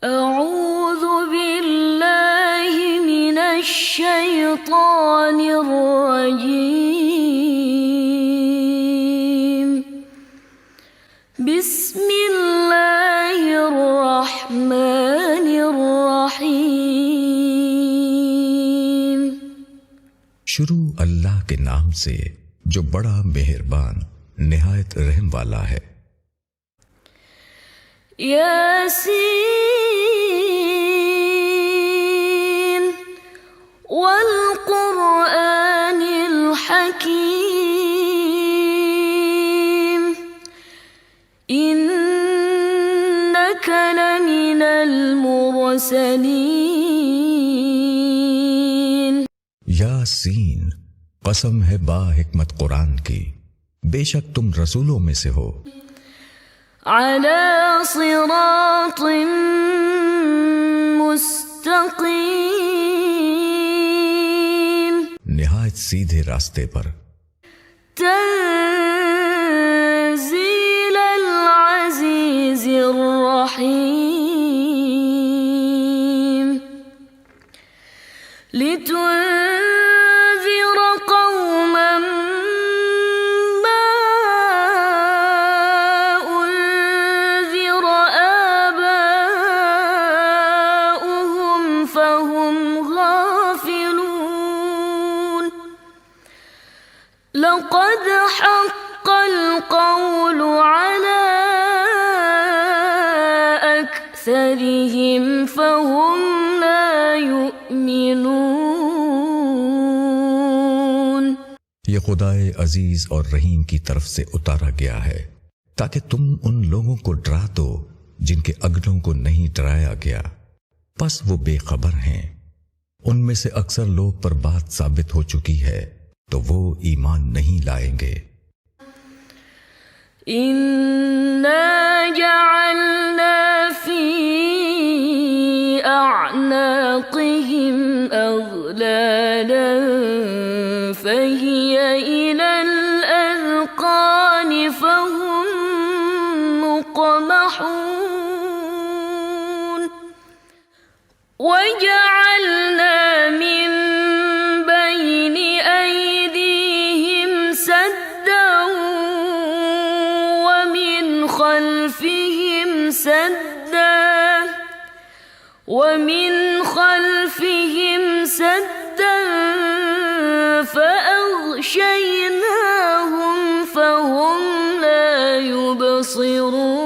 अऊज़ु बिल्लाहि मिनश शैतानिर रजीम। बिस्मिल्लाहिर रहमानिर रहीम। शुरू अल्लाह के नाम से जो बड़ा मेहरबान निहायत रहम वाला है। यासीन वल क़ुरआनिल हकीम इन्नका लमिनल मुरसलीन। यासीन, कसम है बा हिकमत कुरान की, बेशक तुम रसूलों में से हो। अला सिरातिन मुस्तकीम, निहायत सीधे रास्ते पर। तंज़ीलल अज़ीज़िर रहीम। लितुन्ज़िर कौमन मा उन्ज़िर आबाउहुम फहुम गाफिलून। लक़द हक़्क़ल क़ौलु अला अक्सरिहिम फहुम ला युमिनून। ये खुदाए अजीज और रहीम की तरफ से उतारा गया है ताकि तुम उन लोगों को डरा दो जिनके अगलों को नहीं डराया गया, बस वो बेखबर हैं। उनमें से अक्सर लोग पर बात साबित हो चुकी है तो वो ईमान नहीं लाएंगे। इन्ना जअलना फी अअनाक़िहिम अग़लालन फहिय इलल अज़क़ानि फहुम मुक़महून। वजअलना मिन बैनि अयदीहिम सद्दन वमिन खल्फिहिम सद्दन फ़अग़शयनाहुम फ़हुम ला युबसिरून।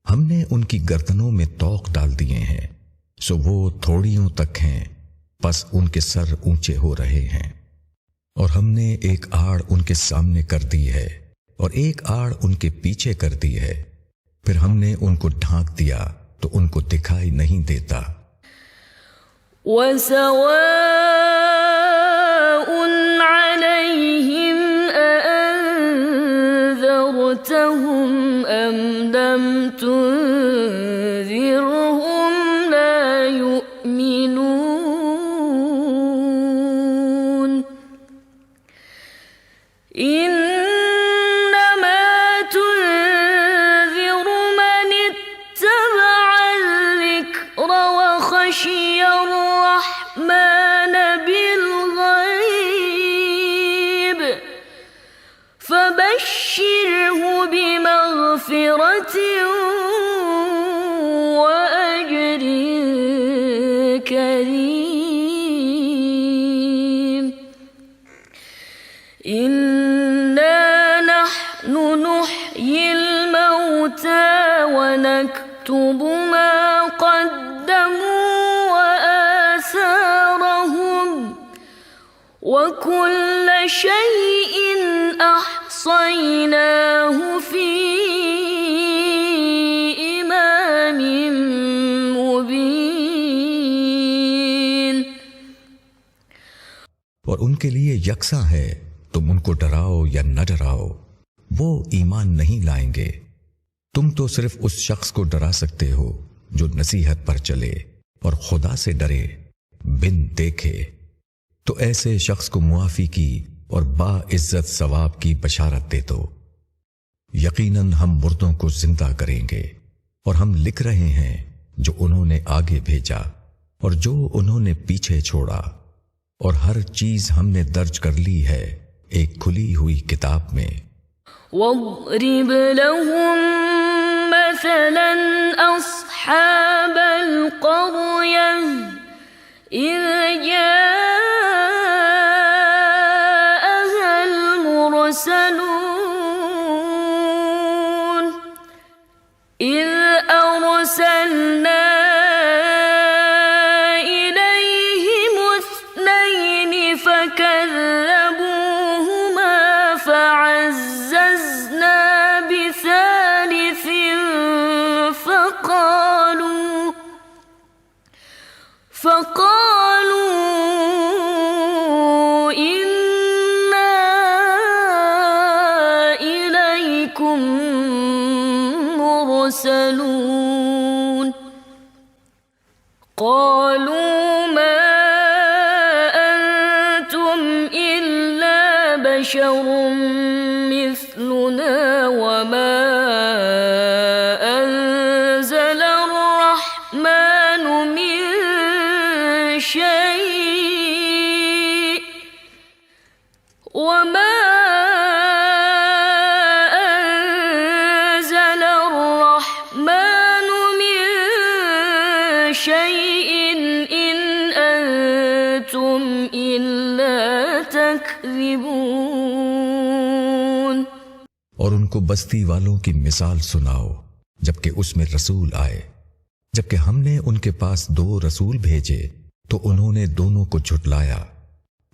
हमने उनकी गर्दनों में तौक डाल दिए हैं, सो वो थोड़ियों तक हैं, बस उनके सर ऊंचे हो रहे हैं। और हमने एक आड़ उनके सामने कर दी है और एक आड़ उनके पीछे कर दी है। फिर हमने उनको ढांक दिया तो उनको दिखाई नहीं देता। वसवाउन अलैहिम अअन्ज़रतहुम अम लम तुन्ज़िरहुम ला युमिनून। इन्नमा तुन्ज़िरु मन इत्तबअ ज़िक्र व खशियर रहमान बिलग़ैब फबश्शिरहु बिमग़फ़िरतिन व अज्रिन करीम। इन्ना नहनु नुह्यिल मौता व नक्तुबु मा क़द्दमू व आसारहुम व कुल्ल शैइन अहसयनाहु फी इमामिन मुबीन। और उनके लिए यकसा है, तुम उनको डराओ या न डराओ, वो ईमान नहीं लाएंगे। तुम तो सिर्फ उस शख्स को डरा सकते हो जो नसीहत पर चले और खुदा से डरे बिन देखे। तो ऐसे शख्स को मुआफी की और बाइज्जत सवाब की बशारत दे दो। यकीनन हम मुर्दों को जिंदा करेंगे और हम लिख रहे हैं जो उन्होंने आगे भेजा और जो उन्होंने पीछे छोड़ा, और हर चीज हमने दर्ज कर ली है एक खुली हुई किताब में। वद्रिब लहुम मसलन अस्हाबल क़र्यह इज़ जाअहल मुरसलून इज़ अरसलना इलैहिम इस्नैन फकज़्ज़बूहुमा फअज़्ज़ज़ना बिसालिसिन फक़ालू इन्ना इलैकुम मुरसलून क़ालू मा अंतुम इल्ला बशरुम मिस्लुना वमा अंज़लर रहमानु मिन शै'इन वमा अंज़लर रहमानु मिन शै'इन इन अंतुम इल्ला तकज़िबून। और उनको बस्ती वालों की मिसाल सुनाओ जबकि उसमें रसूल आए। जबकि हमने उनके पास 2 रसूल भेजे तो उन्होंने दोनों को झुटलाया।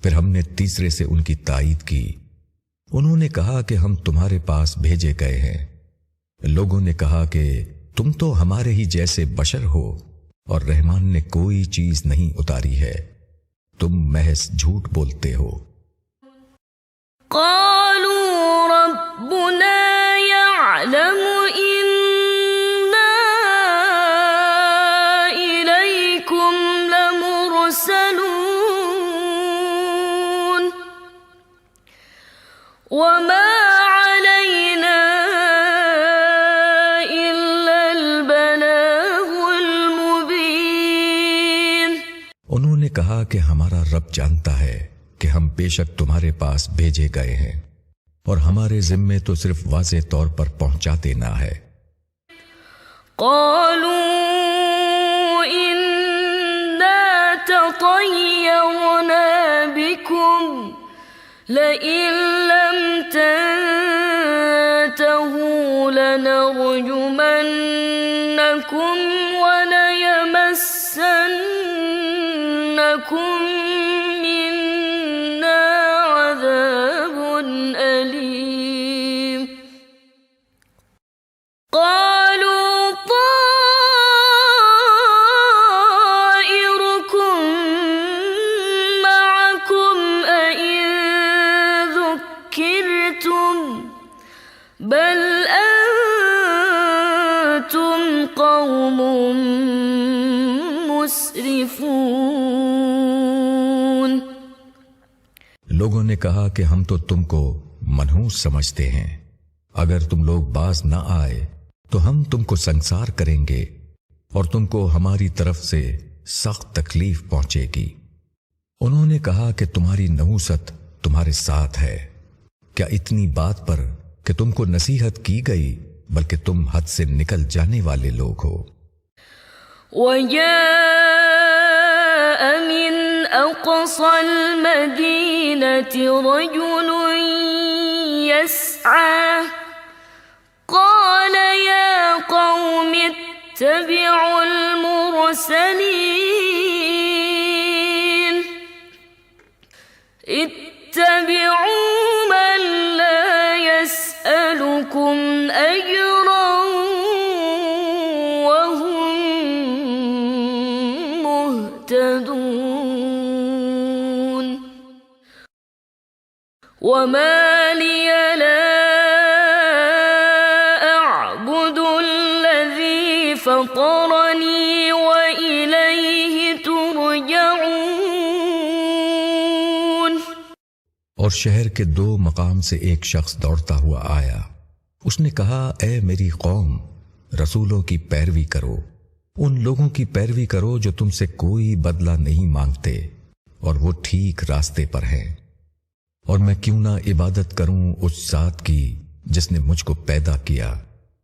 फिर हमने तीसरे से उनकी तायीद की। उन्होंने कहा कि हम तुम्हारे पास भेजे गए हैं। लोगों ने कहा कि तुम तो हमारे ही जैसे बशर हो और रहमान ने कोई चीज नहीं उतारी है, तुम महज झूठ बोलते हो। क़ालू रब्बुना यअलमु इन्ना इलैकुम लमुरसलून वमा अलैना इल्लल बलागुल मुबीन। उन्होंने कहा कि हमारा रब जानता है कि हम बेशक तुम्हारे पास भेजे गए हैं और हमारे जिम्मे तो सिर्फ वाज़े तौर पर पहुंचा देना है। क़ालू इन्ना ततय्यरना बिकुम लइन लम तंतहू लनरजुमन्नकुम वलयमस्सन्नकुम मिन्ना अज़ाबुन अलीम। क़ालू ताइरुकुम मअकुम अइन ज़ुक्किरतुम बल अंतुम क़ौमुम मुस्रिफून। लोगों ने कहा कि हम तो तुमको मनहूस समझते हैं। अगर तुम लोग बाज न आए तो हम तुमको संसार करेंगे और तुमको हमारी तरफ से सख्त तकलीफ पहुंचेगी। उन्होंने कहा कि तुम्हारी नहूसत तुम्हारे साथ है। क्या इतनी बात पर कि तुमको नसीहत की गई, बल्कि तुम हद से निकल जाने वाले लोग हो। वजाअ मिन अक़सल मदीनति रजुलुन यस्आ क़ाल या क़ौमि इत्तबिउल मुरसलीन इत्तबिउ मन ला यसअलुकुम अजरन वहुम मुहतदून। वमा लिय ला फतरनी व इलैहि तुरजऊन। और शहर के 2 मकाम से एक शख्स दौड़ता हुआ आया। उसने कहा, ए मेरी कौम, रसूलों की पैरवी करो, उन लोगों की पैरवी करो जो तुमसे कोई बदला नहीं मांगते और वो ठीक रास्ते पर हैं। और मैं क्यों ना इबादत करूं उस ज़ात की जिसने मुझको पैदा किया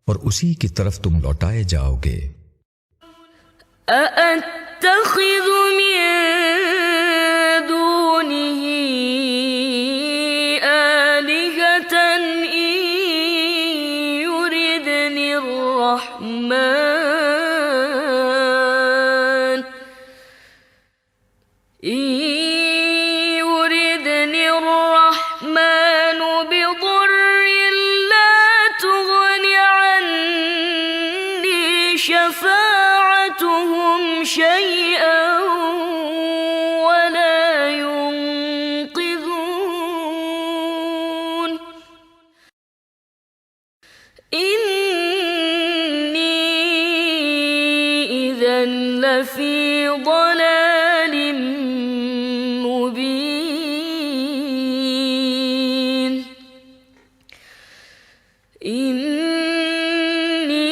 और उसी की तरफ तुम लौटाए जाओगे। अअत्तखिज़ु मिन दूनिही आलिहतन इन युरिदनिर रहमान बिदुर्रिन ला तुगनि अन्नी शफाअतुहुम शैअन वला युनक़िज़ून इन्नी इज़न लफ़ी ضलालिम मुबीन इन्नी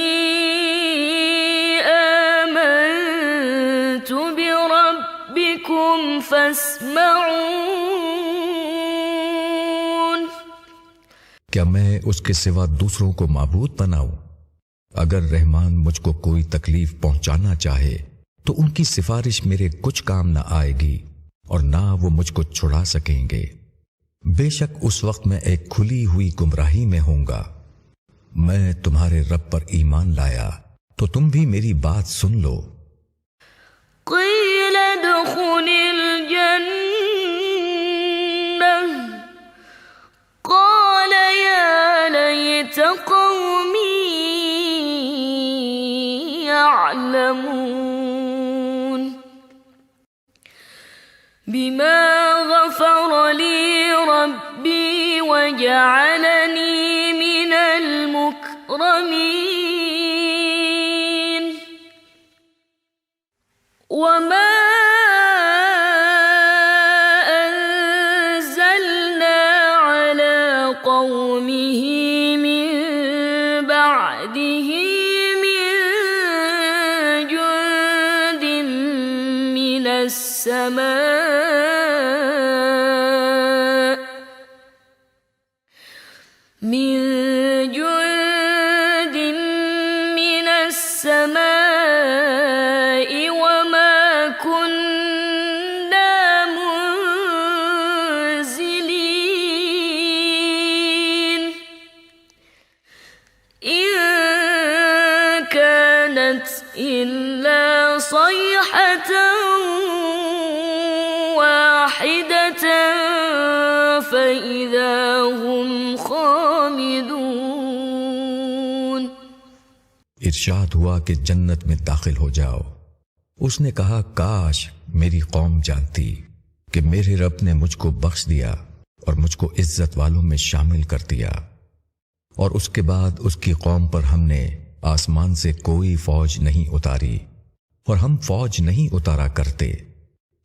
आमनतु बिरब्बिकुम फस्मऊन। क्या मैं उसके सिवा दूसरों को माबूद बनाऊं? अगर रहमान मुझको कोई तकलीफ पहुंचाना चाहे तो उनकी सिफारिश मेरे कुछ काम ना आएगी और ना वो मुझको छुड़ा सकेंगे। बेशक उस वक्त मैं एक खुली हुई गुमराही में होऊंगा। मैं तुम्हारे रब पर ईमान लाया तो तुम भी मेरी बात सुन लो। क़ील उद्ख़ुलिल जन्नह क़ाल या लैत क़ौमी यअलमून बिमा ग़फ़र ली रब्बी वजअलनी मिनल मुकरमीन वमा अंज़लना अला क़ौमिही मिन बअदिही मिन जुन्दिन मिनस समा मिन जुन्दिन मिनस समाइ वमा कुन्ना मुनज़िलीन इन कानत इल्ला सयहतन वाहिदतन फ़इज़ा हुम खामिदून। इरशाद हुआ कि जन्नत में दाखिल हो जाओ। उसने कहा, काश मेरी कौम जानती कि मेरे रब ने मुझको बख्श दिया और मुझको इज्जत वालों में शामिल कर दिया। और उसके बाद उसकी कौम पर हमने आसमान से कोई फौज नहीं उतारी और हम फौज नहीं उतारा करते।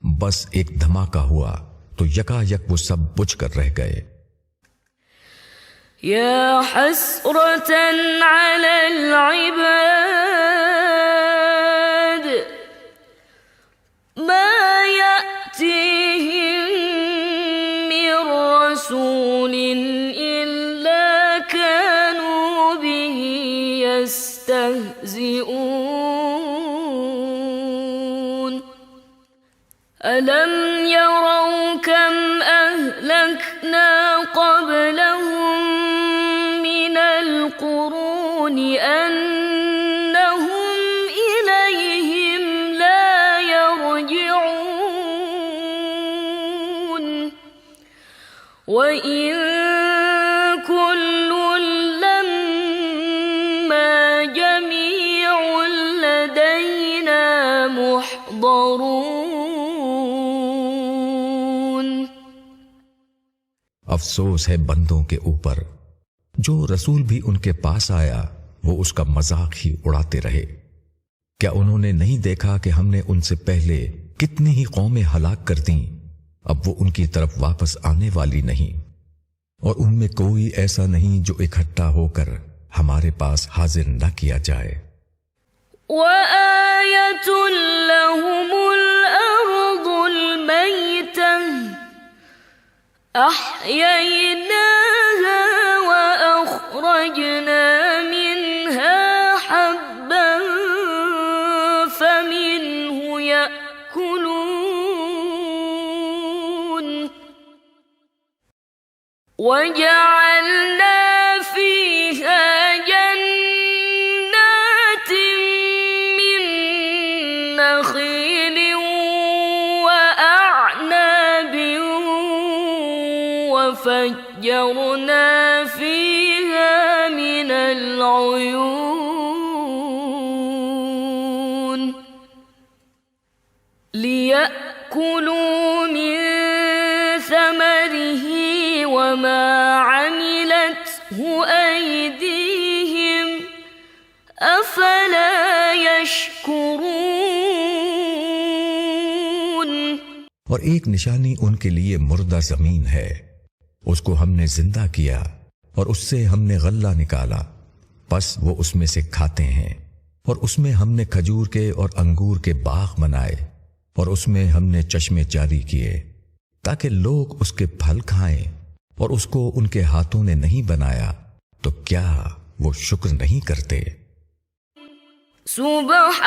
बस एक धमाका हुआ तो यकायक वो सब बुझ कर रह गए। या हसरतन अलल इबाद मा यअतीहिम मिर रसूलिन इल्ला कानू बिही यस्तहज़िऊन अलम यरौ कम अहलकना क़ब्लहुम मिनल क़ुरूनि अन्नहुम इलैहिम ला यरजिऊन व इन कुल्लुन लम्मा जमीउन लदैना मुहदरून। अफसोस है बंदों के ऊपर जो रसूल भी उनके पास आया वो उसका मजाक ही उड़ाते रहे। क्या उन्होंने नहीं देखा कि हमने उनसे पहले कितनी ही कौमें हलाक कर दी? अब वो उनकी तरफ वापस आने वाली नहीं और उनमें कोई ऐसा नहीं जो इकट्ठा होकर हमारे पास हाजिर न किया जाए। وآية لهم الأرض الميتة أحييناها وأخرجنا منها حبا فمنه يأكلون وجعلنا فيها جنات من نخيل وأعناب وفجرنا فيها من العيون ليأكلوا من ثمره وما عملته أيديهم أفلا يشكرون। और एक निशानी उनके लिए मुर्दा जमीन है, उसको हमने जिंदा किया और उससे हमने गल्ला निकाला, बस वो उसमें से खाते हैं। और उसमें हमने खजूर के और अंगूर के बाग बनाए और उसमें हमने चश्मे जारी किए ताकि लोग उसके फल खाएं। और उसको उनके हाथों ने नहीं बनाया तो क्या वो शुक्र नहीं करते। सुब्हानल्लज़ी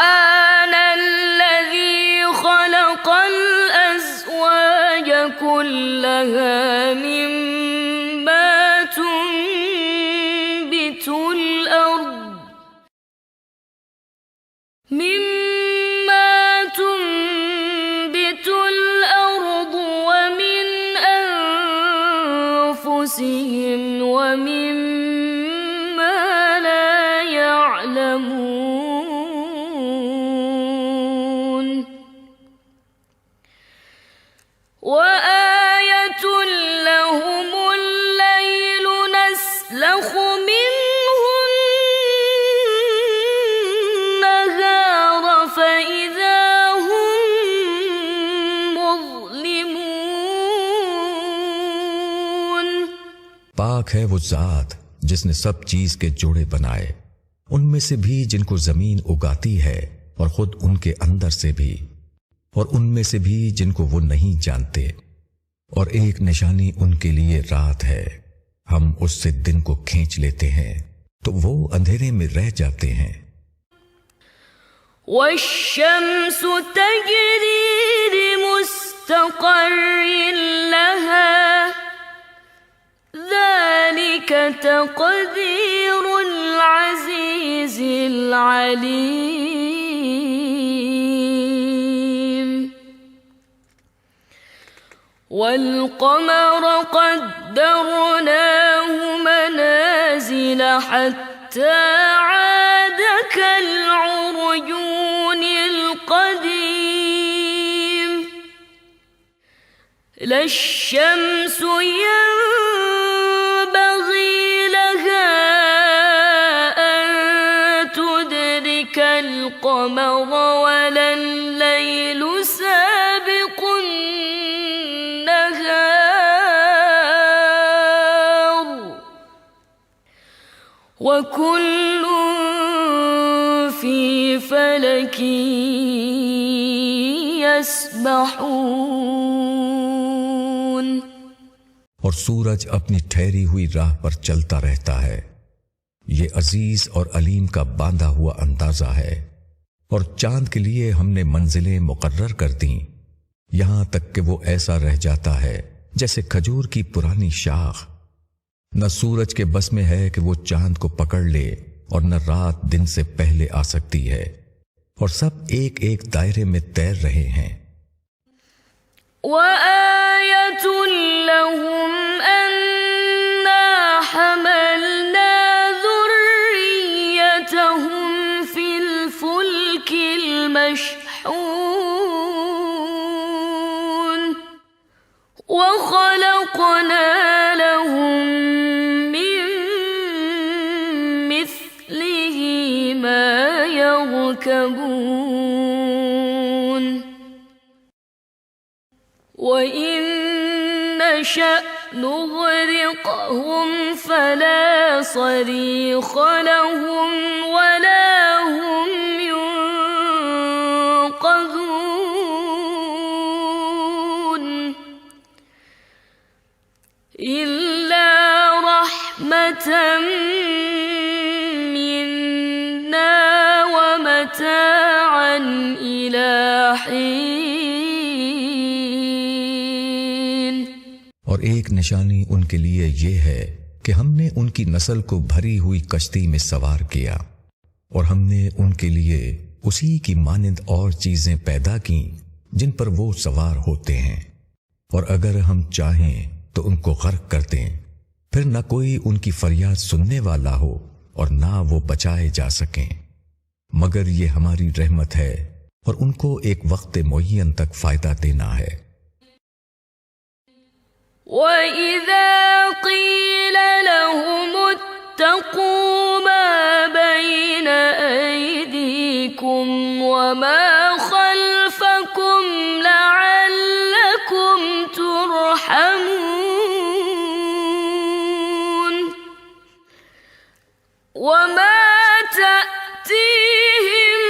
खलक़ल अज़वाज कुल्लहा मिम्मा तुंबितुल अर्द वमिन أنفسهم ومما لا يعلمون وآية لهم الليل نسلخ منه النهار فإذا هم مظلمون। पाक है वो जात जिसने सब चीज के जोड़े बनाए, उनमें से भी जिनको जमीन उगाती है और खुद उनके अंदर से भी, और उनमें से भी जिनको वो नहीं जानते। और एक निशानी उनके लिए रात है, हम उससे दिन को खींच लेते हैं तो वो अंधेरे में रह जाते हैं। वश्शम्स तजरी लिमुस्तक़र्रिन लहा ज़ालिक तक़दीरुल अज़ीज़िल अलीम। वल्क़मर क़द्दरनाहु मनाज़िल हत्ता आद कल्उरजूनिल क़दीम। लश्शम्सु यंबग़ी लहा अन तुदरिकल क़मर वलल लैलु साबिक़ुन नहार वकुल्लुन फ़ी फ़लकिन यस्बहून। और सूरज अपनी ठहरी हुई राह पर चलता रहता है। ये अजीज और अलीम का बांधा हुआ अंदाजा है। और चांद के लिए हमने मंजिलें मुकर्रर कर दी, यहां तक कि वो ऐसा रह जाता है जैसे खजूर की पुरानी शाख। न सूरज के बस में है कि वो चांद को पकड़ ले और न रात दिन से पहले आ सकती है, और सब एक एक दायरे में तैर रहे हैं। वआयतुल लहुम अन्ना हमलना ज़ुर्रियतहुम फिल फुल्किल मशहून वखलक़ना लहुम मिन मिस्लिही मा यरकबून। वइन नशअ نغرقهم فلا صريخ لهم ولا هم ينقذون إلا رحمة منا ومتاعا إلى حين। और एक निशानी उनके लिए ये है कि हमने उनकी नस्ल को भरी हुई कश्ती में सवार किया और हमने उनके लिए उसी की मानिंद और चीजें पैदा की जिन पर वो सवार होते हैं, और अगर हम चाहें तो उनको गर्क कर दें, फिर न कोई उनकी फरियाद सुनने वाला हो और ना वो बचाए जा सकें, मगर ये हमारी रहमत है और उनको एक वक्त मुअय्यन तक फायदा देना है। وَإِذَا قِيلَ لَهُمُ اتَّقُوا مَا بَيْنَ أَيْدِيكُمْ وَمَا خَلْفَكُمْ لَعَلَّكُمْ تُرْحَمُونَ وَمَا تَأْتِيهِم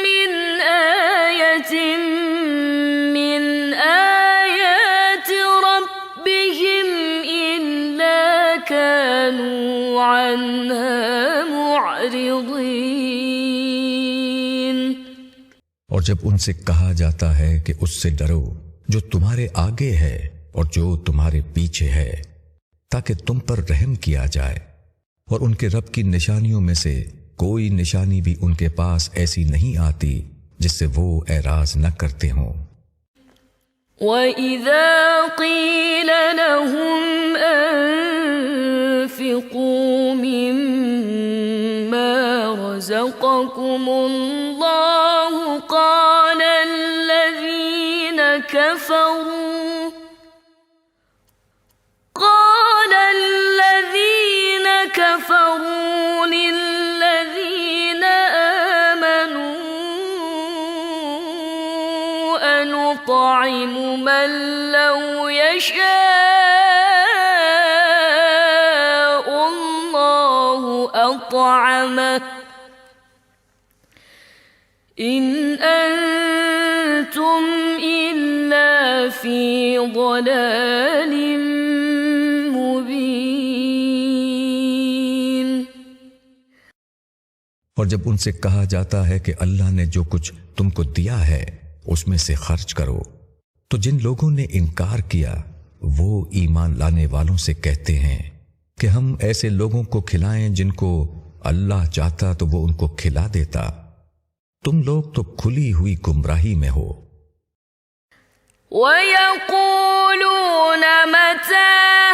مِّنْ آيَةٍ مِّنْ آيَاتِ رَبِّهِمْ إِلَّا كَانُوا عَنْهَا مُعْرِضِينَ। और जब उनसे कहा जाता है कि उससे डरो जो तुम्हारे आगे है और जो तुम्हारे पीछे है, ताकि तुम पर रहम किया जाए, और उनके रब की निशानियों में से कोई निशानी भी उनके पास ऐसी नहीं आती जिससे वो एराज न करते हों। وَإِذَا قِيلَ لَهُمْ أَنفِقُوا مِمَّا رَزَقَكُمُ اللَّهُ قَالَ الَّذِينَ كفروا للذين آمنوا أنطعم من لو يشاء الله أطعمه إن أنتم إلا في ضلال مبين। और जब उनसे कहा जाता है कि अल्लाह ने जो कुछ तुमको दिया है उसमें से खर्च करो, तो जिन लोगों ने इनकार किया वो ईमान लाने वालों से कहते हैं कि हम ऐसे लोगों को खिलाएं जिनको अल्लाह चाहता तो वो उनको खिला देता। तुम लोग तो खुली हुई गुमराही में हो। وَيَقُولُونَ مَتَى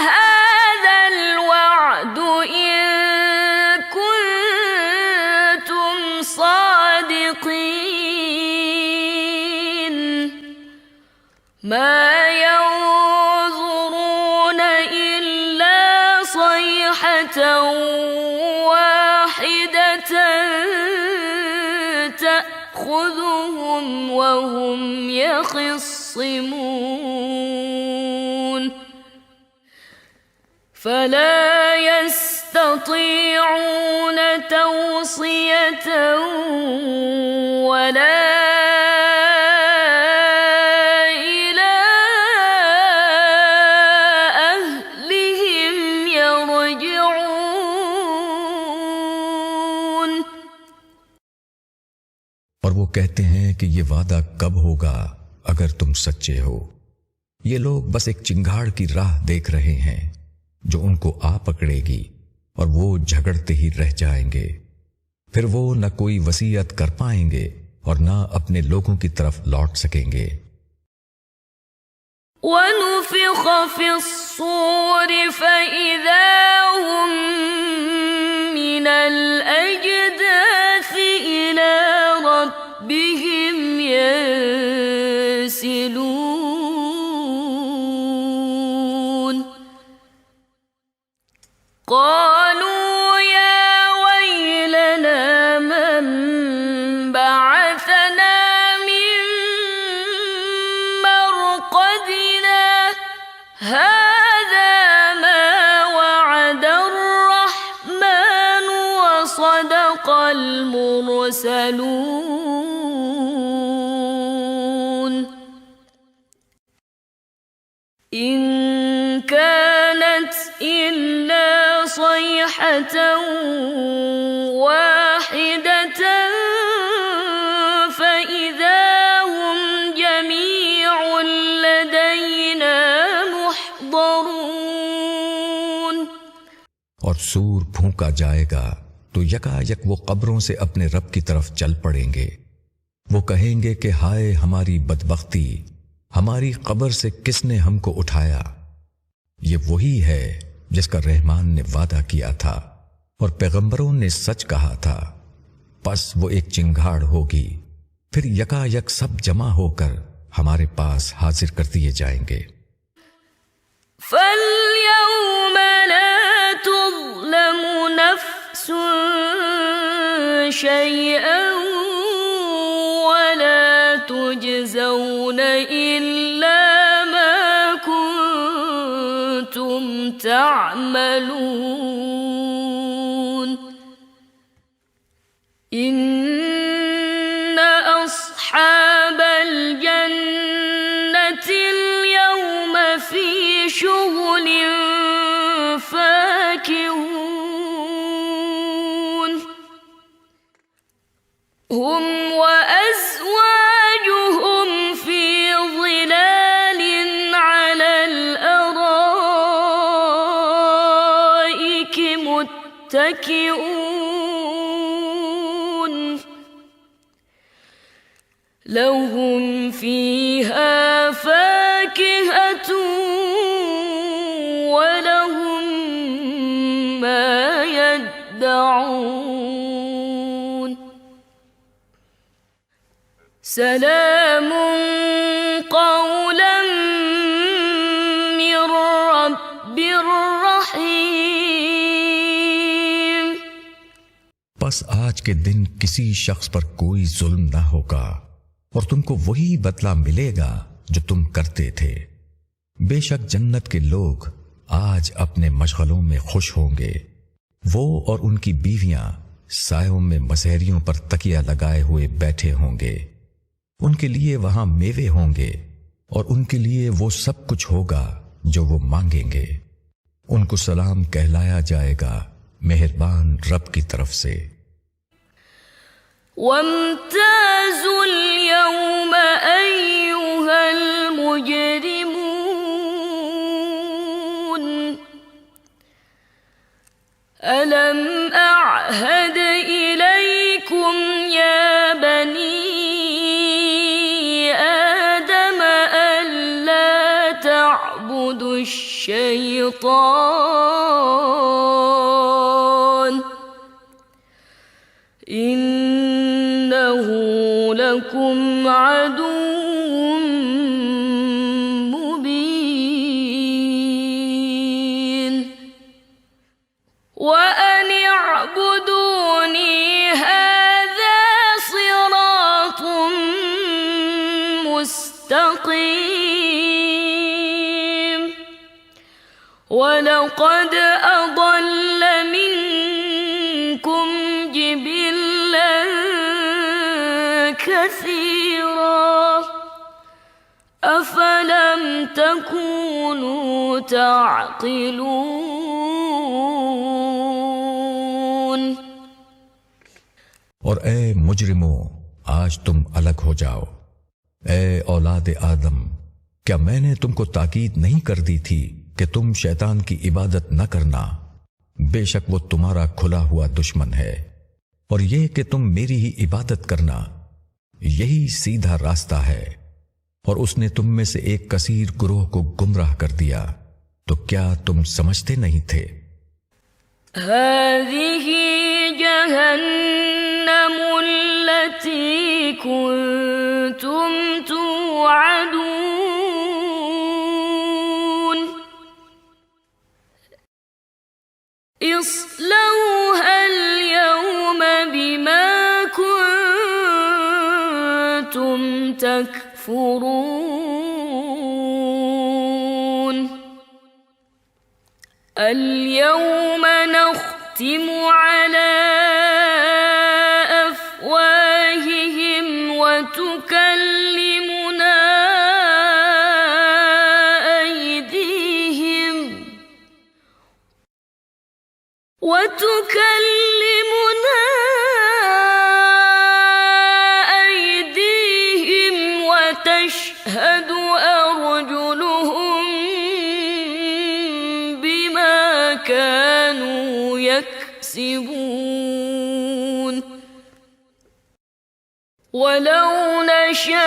هَذَا الْوَعْدُ إِن كُنتُمْ صَادِقِينَ مَا يَنظُرُونَ إِلَّا صَيْحَةً وَاحِدَةً تأخذهم وهم يخصمون فلا يستطيعون توصية ولا إلى أهلهم يرجعون। और वो कहते हैं कि ये वादा कब होगा अगर तुम सच्चे हो। ये लोग बस एक चिंगाड़ की राह देख रहे हैं जो उनको आ पकड़ेगी और वो झगड़ते ही रह जाएंगे। फिर वो न कोई वसीयत कर पाएंगे और न अपने लोगों की तरफ लौट सकेंगे। وَنُفِخَ فِي الصُّورِ فَإِذَا هُم مِّنَ الْأَجْدَاثِ إِلَى رَبِّهِمْ يَنسِلُونَ قالوا يا ويلنا من بعثنا من مرقدنا هذا هذا ما وعد الرحمن وصدق المرسلون إن كانت إلا صيحة واحدة فإذا هم جميع لدينا محضرون। और सूर फूंका जाएगा तो यकायक वो कब्रों से अपने रब की तरफ चल पड़ेंगे। वो कहेंगे कि हाय हमारी बदबख्ती, हमारी कब्र से किसने हमको उठाया। ये वही है जिसका रहमान ने वादा किया था और पैगंबरों ने सच कहा था। बस वो एक चिंगाड़ होगी, फिर यकायक सब जमा होकर हमारे पास हाजिर कर दिए जाएंगे। فَالْيَوْمَ لَا تُظْلَمُ نَفْسٌ شَيْئًا وَلَا تُجْزَوْنَ إِلَّا مَا كُنتُمْ تعملون إن أصحاب الجنة اليوم في شغل فاكهون هم وأزواجهم في ظلال على الأرائك متكئون لهم فيها فاكهة ولهم ما يدعون سلام قولا من رب رحيم। बस आज के दिन किसी शख्स पर कोई जुल्म ना होगा और तुमको वही बदला मिलेगा जो तुम करते थे। बेशक जन्नत के लोग आज अपने मशगलों में खुश होंगे। वो और उनकी बीवियां सायों में मसहरियों पर तकिया लगाए हुए बैठे होंगे। उनके लिए वहां मेवे होंगे और उनके लिए वो सब कुछ होगा जो वो मांगेंगे। उनको सलाम कहलाया जाएगा मेहरबान रब की तरफ से। وامتازوا اليوم أيها المجرمون ألم أعهد إليكم يا بني آدم ألا تعبدوا الشيطان إنه لكم عدو مبين وأن اعبدوني هذا صراط مستقيم ولقد أضل منكم جبلا كثيرا أفلم تكونوا تعقلون। और ए मुजरिमों, आज तुम अलग हो जाओ। ए औलाद आदम, क्या मैंने तुमको ताकीद नहीं कर दी थी कि तुम शैतान की इबादत न करना। बेशक वो तुम्हारा खुला हुआ दुश्मन है और यह कि तुम मेरी ही इबादत करना, यही सीधा रास्ता है। और उसने तुम में से एक कसीर गुरोह को गुमराह कर दिया, तो क्या तुम समझते नहीं थे। हाज़िही जहन्नमुल्लती कुन्तुम तुअदून इस्लौहा अल-यौम बिमा कुन्तुम तकफुरून اليوم نختم على أفواههم وتكلمنا أيديهم وتشهد أرجلهم بما كانوا يكسبون ولو نشاء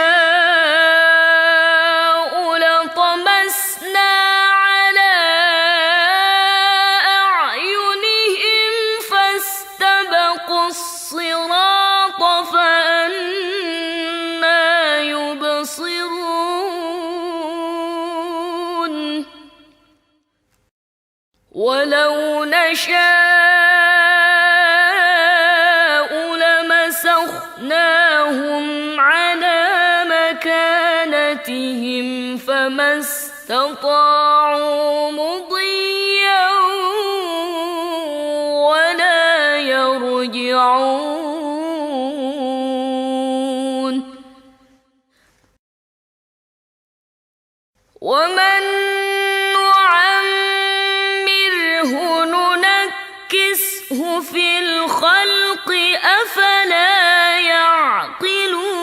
لطمسنا على أعينهم فاستبقوا الصراط فأنى يبصرون ولو نشاء لمسخناهم على مكانتهم فما استطاعوا مضيا ولا يرجعون ومن نعمره ننكسه في الخلق أفلا يعقلون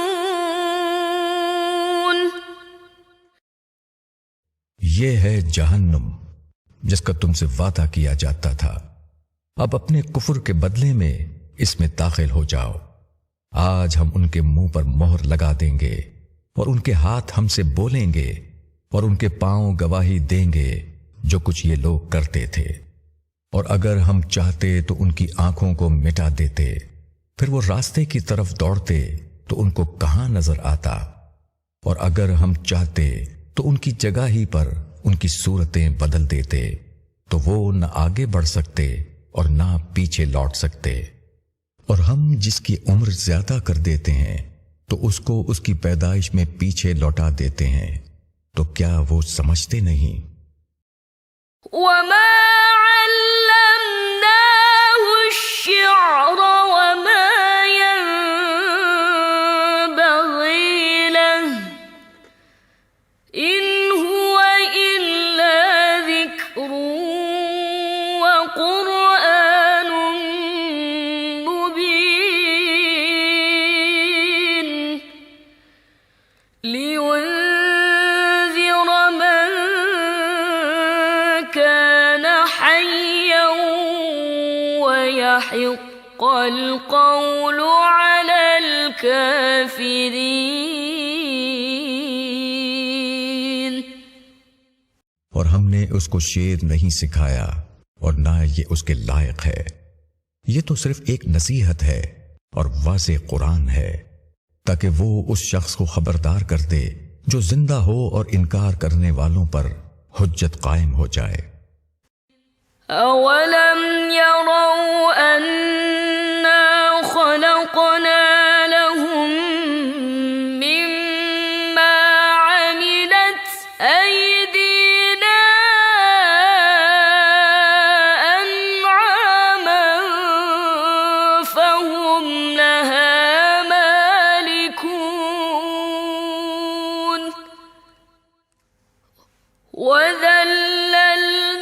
ये है जहन्नुम जिसका तुमसे वादा किया जाता था। अब अपने कुफर के बदले में इसमें दाखिल हो जाओ। आज हम उनके मुंह पर मोहर लगा देंगे और उनके हाथ हमसे बोलेंगे और उनके पांव गवाही देंगे जो कुछ ये लोग करते थे। और अगर हम चाहते तो उनकी आंखों को मिटा देते, फिर वो रास्ते की तरफ दौड़ते तो उनको कहां नजर आता। और अगर हम चाहते तो उनकी जगह ही पर उनकी सूरतें बदल देते तो वो न आगे बढ़ सकते और ना पीछे लौट सकते। और हम जिसकी उम्र ज्यादा कर देते हैं तो उसको उसकी पैदाइश में पीछे लौटा देते हैं, तो क्या वो समझते नहीं? وما علمناه الشعر وما ينبغي له إن هو إلا ذكر وقرآن مبين لينذر من كان حيا ويحق القول على الكافرين और हमने उसको शेर नहीं सिखाया और ना ये उसके लायक है। ये तो सिर्फ एक नसीहत है और वाज़े कुरान है ताकि वो उस शख्स को खबरदार कर दे जो जिंदा हो और इनकार करने वालों पर हुज्जत कायम हो जाए। أولم يروا أنا خلقنا لهم مما عملت أيدينا أنعاما فهم لها مالكون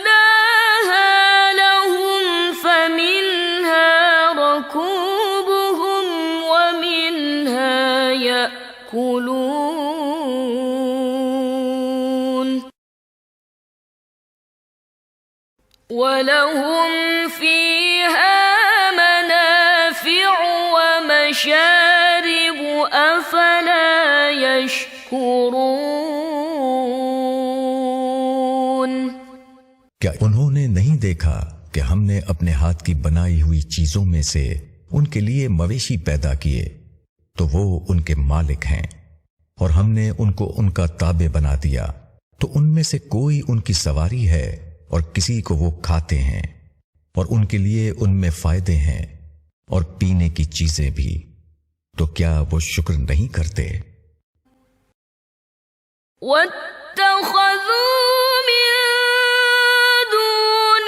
وذللناها لهم فمنها ركوبهم ومنها يأكلون ولهم فيها منافع ومشارب أفلا يشكرون क्या उन्होंने नहीं देखा कि हमने अपने हाथ की बनाई हुई चीजों में से उनके लिए मवेशी पैदा किए, तो वो उनके मालिक हैं। और हमने उनको उनका ताबे बना दिया, तो उनमें से कोई उनकी सवारी है और किसी को वो खाते हैं, और उनके लिए उनमें फायदे हैं और पीने की चीजें भी। तो क्या वो शुक्र नहीं करते? واتخذوا من دون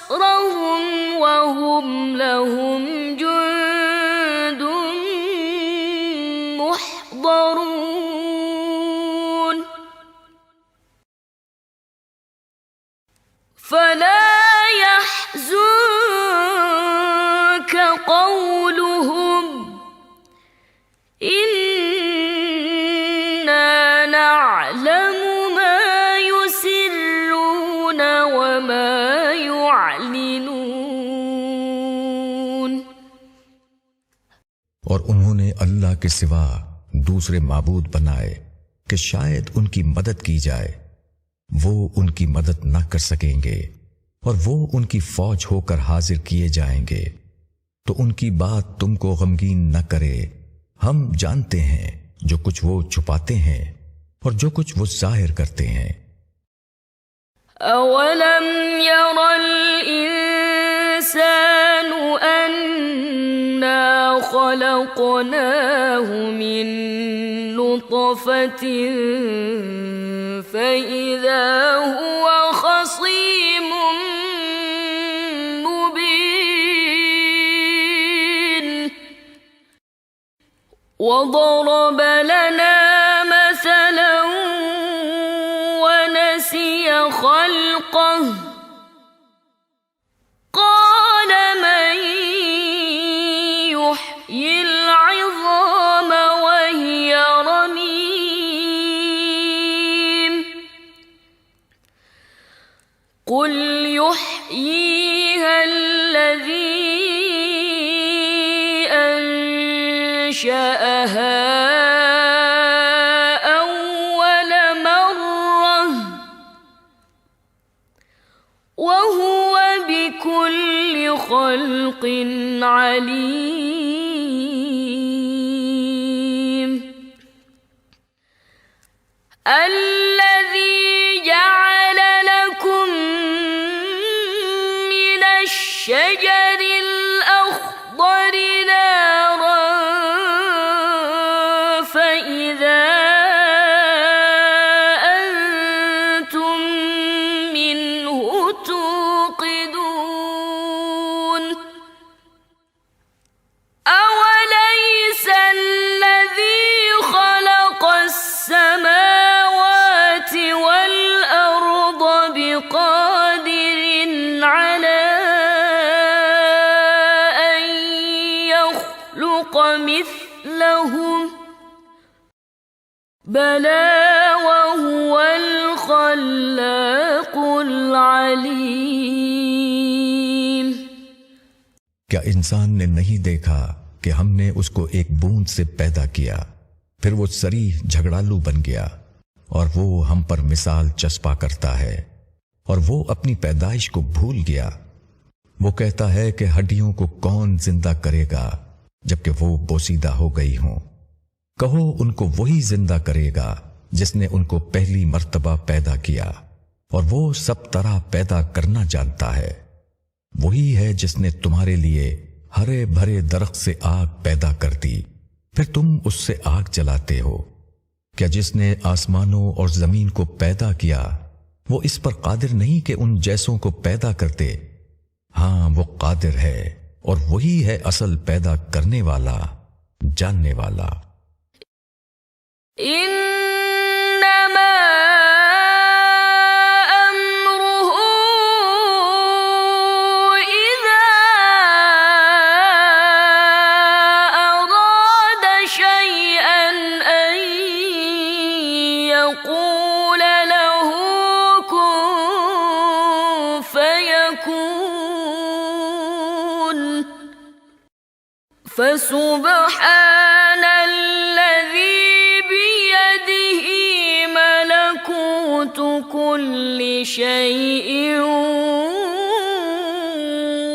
نصرهم وهم لهم جند محضرون فلا يحزنك قولهم إنا نعلم ما يسرون وما يعلنون। और उन्होंने अल्लाह के सिवा दूसरे माबूद बनाए कि शायद उनकी मदद की जाए। वो उनकी मदद न कर सकेंगे और वो उनकी फौज होकर हाजिर किए जाएंगे। तो उनकी बात तुमको गमगीन न करे। हम जानते हैं जो कुछ वो छुपाते हैं और जो कुछ वो जाहिर करते हैं। अवलम यरल इंसानु अन्ना खलक़नाहु मिन नुतफ़तिन फ़इज़ा हुवा ख़सीमुम मुबीन वضرب لنا مثلا ونسي خلقه قال من يحيي العظام وهي رميم قل يحييها الذي أنشأها أول مرة وهو بكل خلق عليم الذي جعل لكم من الشجر الأخضر نارا فإذا أنتم منه توقدون أوليس الذي خلق السماوات والأرض بقادر على أن يخلق مثلهم بلى وهو الخلاق العليم। क्या इंसान ने नहीं देखा कि हमने उसको एक बूंद से पैदा किया, फिर वो सरीह झगड़ालू बन गया और वो हम पर मिसाल चस्पा करता है और वो अपनी पैदाइश को भूल गया। वो कहता है कि हड्डियों को कौन जिंदा करेगा जबकि वो बोसीदा हो गई हों। कहो उनको वही जिंदा करेगा जिसने उनको पहली मर्तबा पैदा किया और वो सब तरह पैदा करना जानता है। वही है जिसने तुम्हारे लिए हरे भरे दरख्त से आग पैदा कर दी, फिर तुम उससे आग जलाते हो। क्या जिसने आसमानों और जमीन को पैदा किया वो इस पर कादिर नहीं कि उन जैसों को पैदा करते? हां, वो कादिर है और वही है असल पैदा करने वाला, जानने वाला। इन्नमा अम्रुहु इज़ा अराद शैअन अन यक़ूल लहू कुन फयकून फसुब्हान कुल्ल शैइन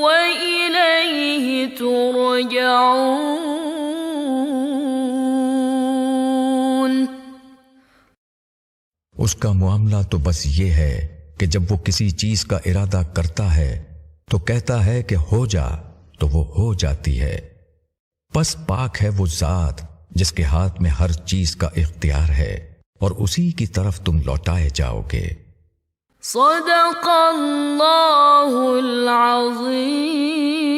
व इलैहि तुरजाऊन। उसका मामला तो बस ये है कि जब वो किसी चीज का इरादा करता है तो कहता है कि हो जा, तो वो हो जाती है। बस पाक है वो जात जिसके हाथ में हर चीज का इख्तियार है और उसी की तरफ तुम लौटाए जाओगे। सदक़ल्लाहुल अज़ीम।